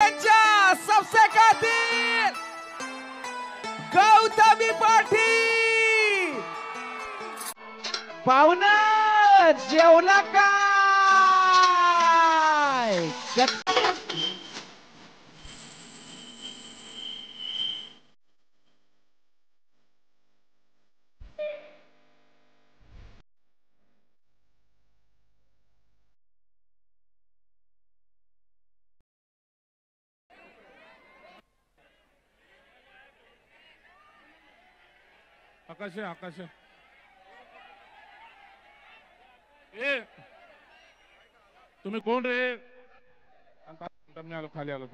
यांच्या सबसे कातिल गौतमी पाटील. पाहुणा जेवला काय? आकाश आहे, आकाश आहे. ए तुम्ही कोण रे? मी आलो, खाली आलो.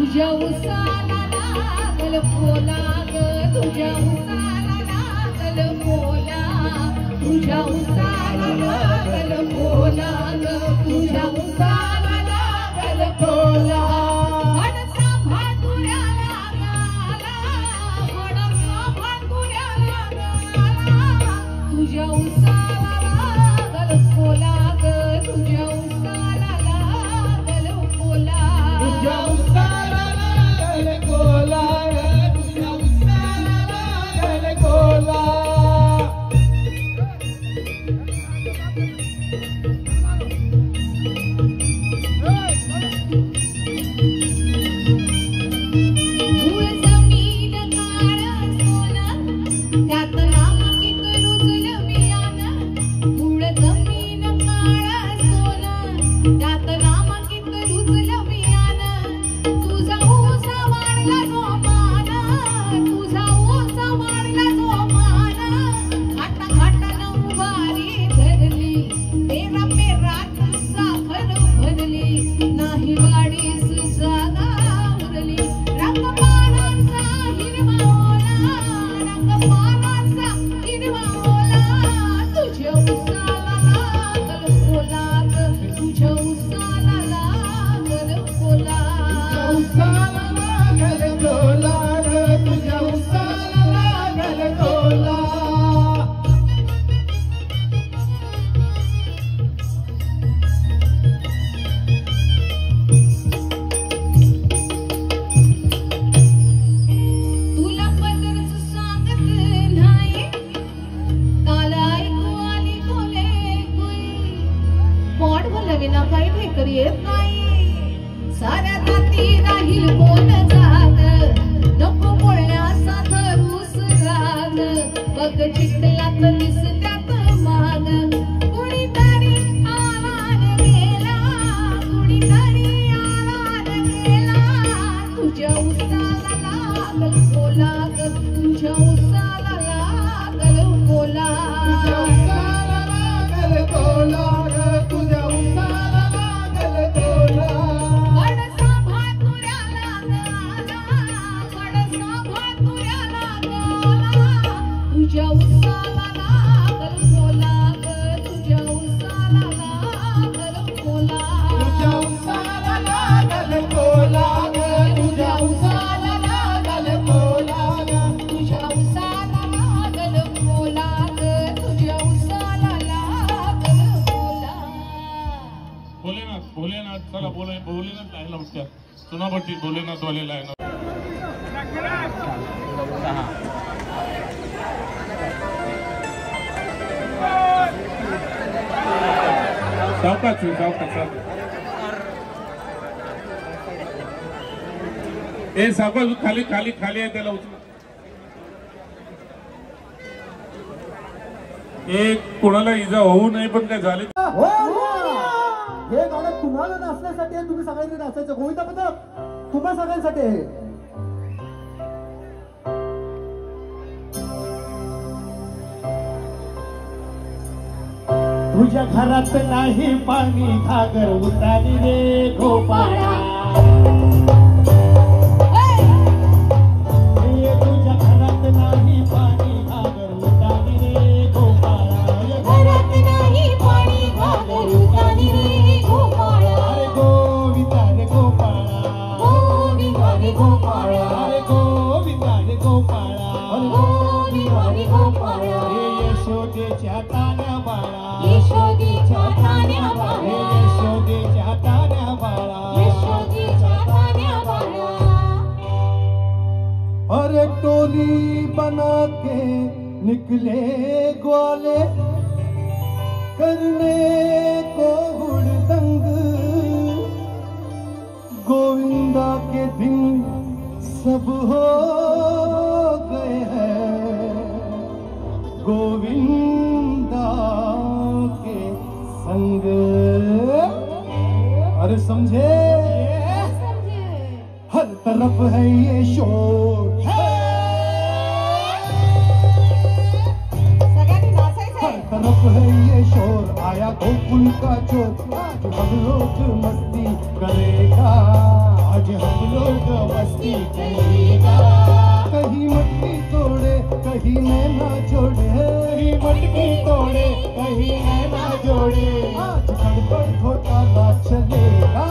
तुझ्या उसाला लागल पोला ग तुझ्या उसाला लागल पोला तुझ्या उसाला लागल पोला ग तुझ्या उसाला लागल पोला वडसा भातुऱ्या लागाला वडसा भातुऱ्या लागाला तुझ्या उसाला लागल पोला ग तुझ्या उसाला लागल पोला तुझ्या उसाला लागल पोला तुझ्या उसाला लागल पोला चुनावटी भोलेनाथ वाले लाइन सावकाश खाली खाली खाली आहे त्याला उचल एक कोणाला इजा होऊ नये पण काय झाले हे गाणं तुम्हाला नाचण्यासाठी आहे तुम्ही सगळ्यांनी नाचायचं गोविंदा पथक तुम्हा सगळ्यांसाठी आहे तुझ्या घरात नाही पाणी घागर उतारी रे गोपाळा तुझ्या घरात नाही पाणी घागर उतारी रे गोपाळा घरात नाही पाणी घागर उतारी रे गोपाळा अरे गोविंदा रे गोपाळा गोविंदा रे गोपाळा अरे गोविंदा रे गोपाळा गोविंदा रे गोपाळा यशोदेच्या तान्या बाळा यशोदेच्या तान्या बाळा यशोदेच्या तान्या बाळा यशोदेच्या तान्या बाळा अरे टोली बना के निकले ग्वाले करने को हुड़दंग गोविंदा के दिन सब हो गए हैं गोविंदा के संग अरे समझे हर तरफ है ये शोर हर तरफ है ये शोर आया गोकुल का चोर अब लोग मस्ती करेगा आज हम लोग मस्ती करेगा। कहीं मटकी तोड़े कहीं नैना जोड़े, कहीं मटकी तोड़े कहीं नैना जोड़े। आज गड़बड़ घोटाला चलेगा,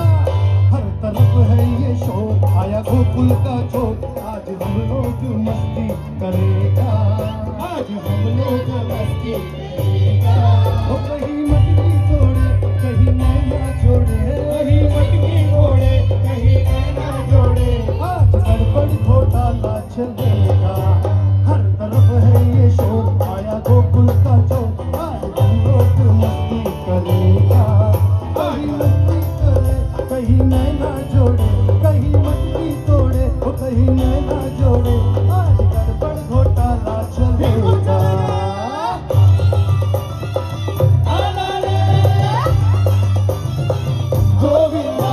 हर तरफ है ये शोर, आया गोकुल का चोर, आज हम लोग मस्ती करेगा। आज हम लोग मस्ती करेगा। वो कहीं मटकी तोड़े कहीं नैना जोड़े, कहीं मटकी तोड़े कहीं नैना जोड़े। आज गड़बड़ घोटाला चलेगा, हर तरफ है ये शोर, आया गोकुल का चोर, आज हम लोग मस्ती करेगा। कहीं मस्ती करे कहीं नैना जोड़े, कहीं मटकी तोड़े वो कहीं नैना जोड़े, आज गड़बड़ घोटाला चलेगा। गोविंदा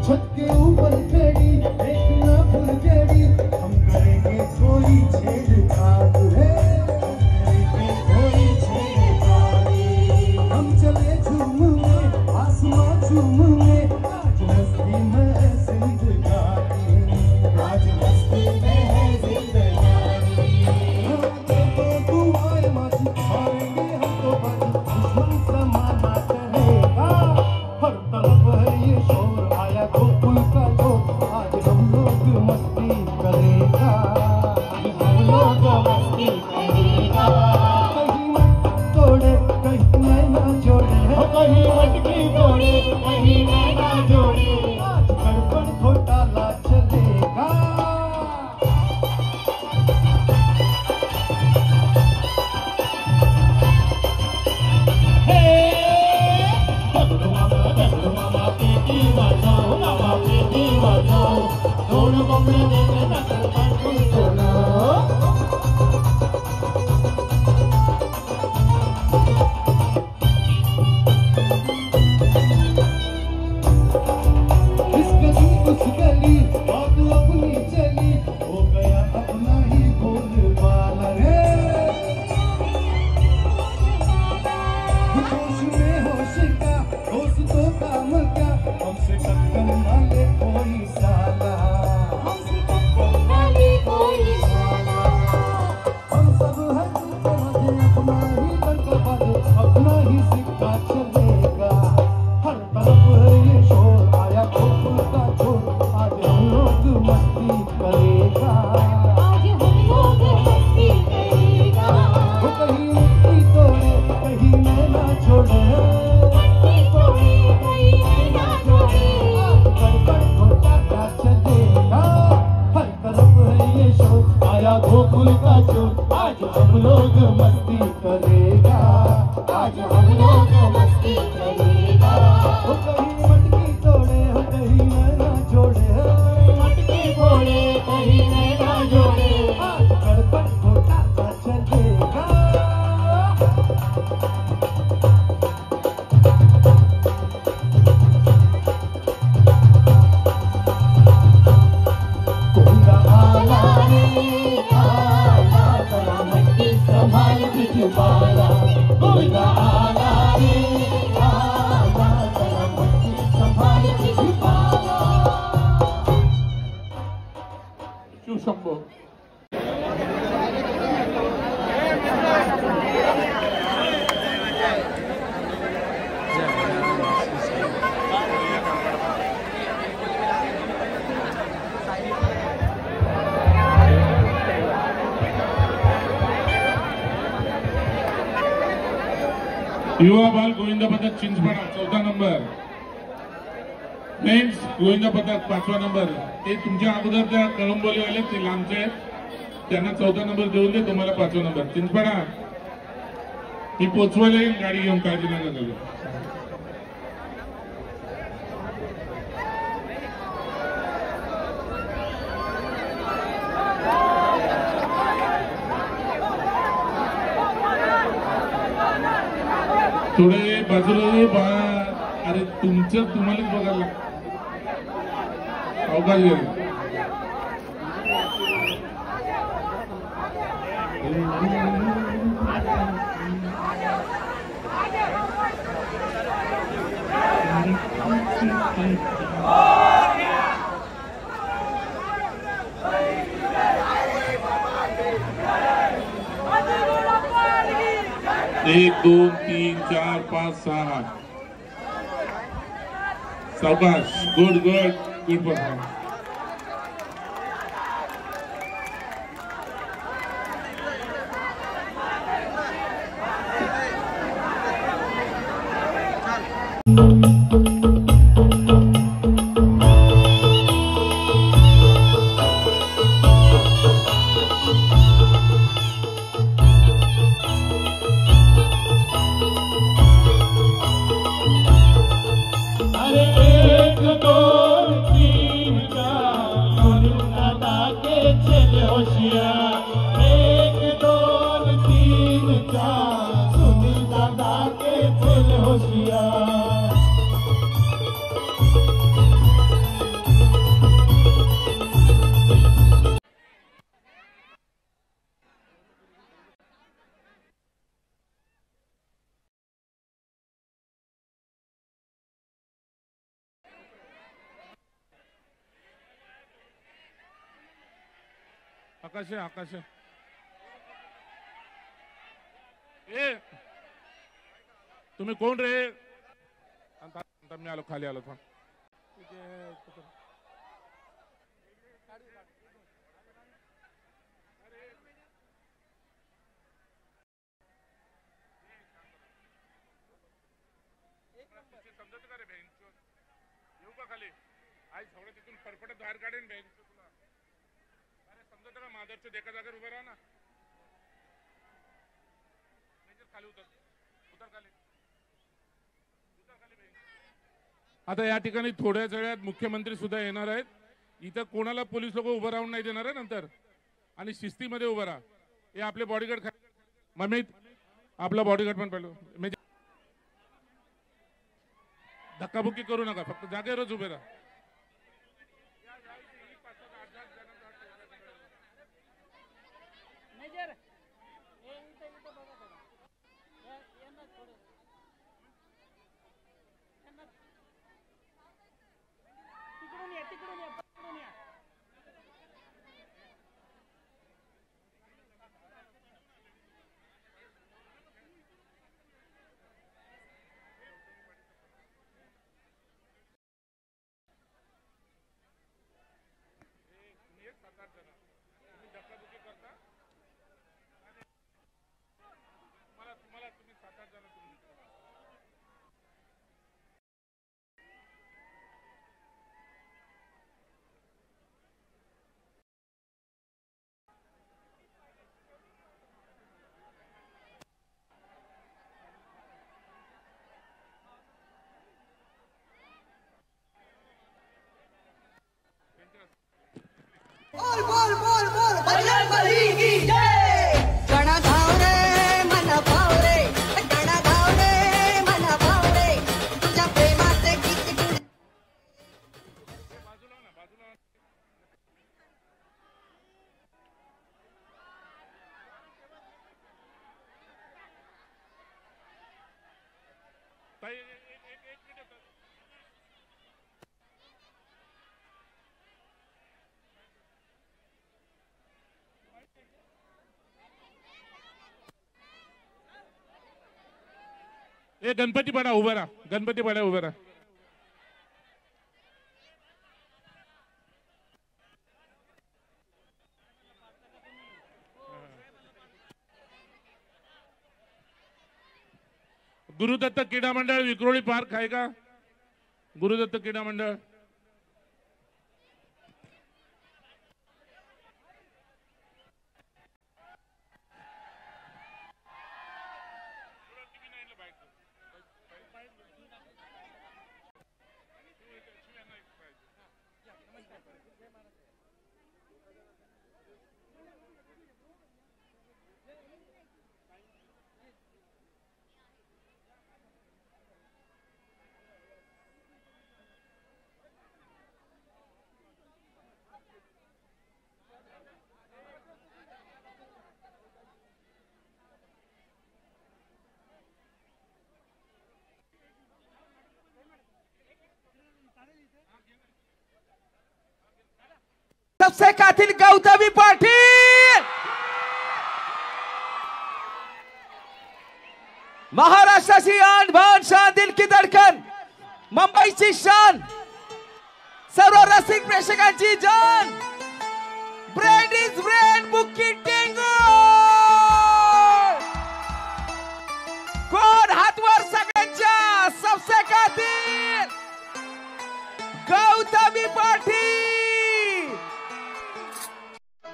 छत के ऊपर खड़ी देखना फुलझड़ी, हम करेंगे थोड़ी छेड़छाड़ है, कोई छेड़छाड़ी। हम चले झूमने आसमां झूमने, आज मस्ती में है जिंदगानी, आज मस्ती में है जिंदगानी। तू आए माची मारेंगे हमको बाजी, दुश्मन समाना करेगा, हर तरफ है ये शोर, आया गोकुल का चोर, आज हम लोग मस्ती करेगा। हम लोग मस्ती करेगा। कहीं मटकी तोड़े कहीं नैना जोड़े, कहीं मटकी तोड़े कहीं नैना जोड़े। आज गड़बड़ घोटाला चलेगा। डबलू मामा पेटी बजाओ, मामा पेटी बजाओ, दोनों कमरे देखे नकल पर सुनो। इस गली उस गली बात अपनी चली, हो गया अपना ही बोलबाला रे, होश में होश का दोस्तों काम का, हमसे टक्कर ना ले कोई साला, हमसे टक्कर न ले कोई साला। हम सब है बाजे अपना ही लड़का बाजे, अपना ही सिक्का चलेगा, हर तरफ है ये शोर, आया गोकुल का चोर, आज हम लोग मस्ती करेगा। आज हम लोग मस्ती करेगा। वो कहीं मटकी तोड़े कहीं नैना जोड़े, मटकी तोड़े कहीं नैना जोड़े। गड़बड़ घोटाला चलेगा, हर तरफ है ये शोर, आया गोकुल का चोर, आज हम लोग मस्ती करेगा। आज हम लोग मस्ती करेगा। वो कहीं मटकी तोड़े हो कहीं नैना जोड़े, मटकी तोड़े कहीं नैना जोड़े। आज गड़बड़ घोटाला चलेगा। कोयला आला रे आला कला मट्टी संभाल बिजबाला। कोयला आला रे आला कला मट्टी संभाल बिजबाला। शिवशंभो. युवा बाल गोविंद पदक चिंचपाडा 14 नंबर, मेन्स गोविंद पदक 5वा नंबर. ते तुमच्या अगोदर त्या कळंबोलीवाले ते लांबचे आहेत, त्यांना 14 नंबर देऊन दे, तुम्हाला 5वा नंबर. चिंचपाडा ही पोचवायला येईल गाडी घेऊन, काळजी नका करू. थोडे बाजूला बा. अरे तुमचं तुम्हालाच बघायला लागतं. सावकाश गेले. एक 2 3 4 5 6 सावकाश. Good good good performance. अरे 1 2 3 4 सुनील दादा के चले होशियार. 1 2 3 4 सुनील दादा के चले होशियार. आकाश आहे, आकाश आहे. ए तुम्ही कोण रे? मी आलो, खाली आलो. थांब. समजत का रे बँक? येऊ का खाली? आई थोडं तिथून फरफटत बाहेर काढेन बँक तुला. अरे समजत का? माधवच्या एका जागेवर उभं राहा ना. खाली उतर, उतर खाली, उतर खाली बँक. आता या ठिकाणी थोड्याच वेळात मुख्यमंत्री सुद्धा येणार आहेत. इथं कोणाला पोलीस लोक उभं राहून नाही देणार आहे नंतर. आणि शिस्तीमध्ये उभं राहा. हे आपले बॉडीगार्ड ममित, आपला बॉडीगार्ड पण पाहिलं. धक्काबुक्की करू नका, फक्त जागेवरच उभे राहा. तुम्ही 7-8 जण बोल बोल बोल बोल बजरंगबली की जय. गणा धाव रे मन भाव रे, गणा धाव रे मन भाव रे, तुझ्या प्रेमाचे गीत गुण. बाजूला ना, बाजूला ताई. एक मिनिट. ए गणपती पाडा उभा राहा, गणपती पाडा उभा राहा. गुरुदत्त क्रीडा मंडळ विक्रोळी पार्क आहे का? गुरुदत्त क्रीडा मंडळ. सबसे कातिल गौतमी पाटील, महाराष्ट्राची आन बान शान दिल की धडकन, मुंबईची शान, सर्व रसिक प्रेक्षकांची जान, ब्रेड इज ब्रेड बुकी टेंगो, कोण हातवर सगळ्यांच्या सबसे कातिल गौतमी पाटील.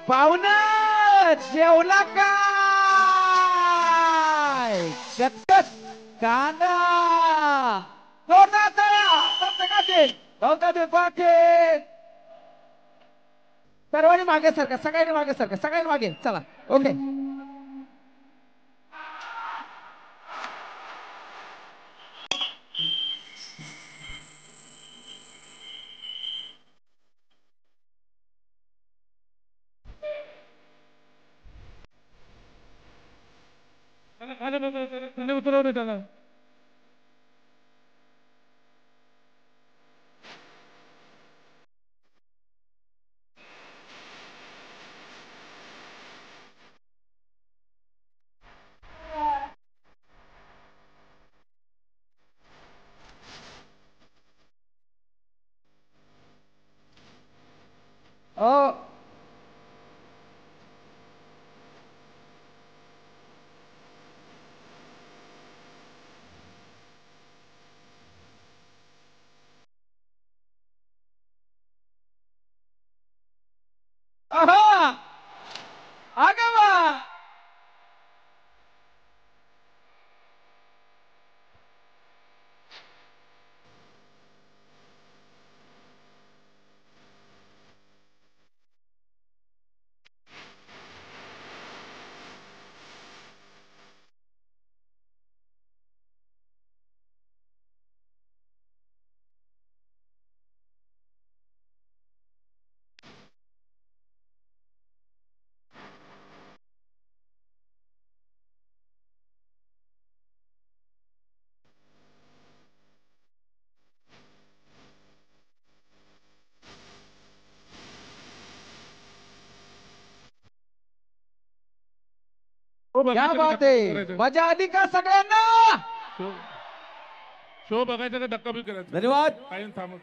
पाहुणा जेवला काय? कटकट कांदा जोरदार टाळ्या. सबसे कातिल गौतमी पाटील. सर्वांनी मागे सरका, सगळ्यांनी मागे सरका, सगळ्यांनी मागे चला. ओके. उतरवले त्याला. आगावा क्या बात आहे. मजा आली का सगळ्यांना? शो बघायचा का धक्का बी करायचा? धन्यवाद. काही थांबत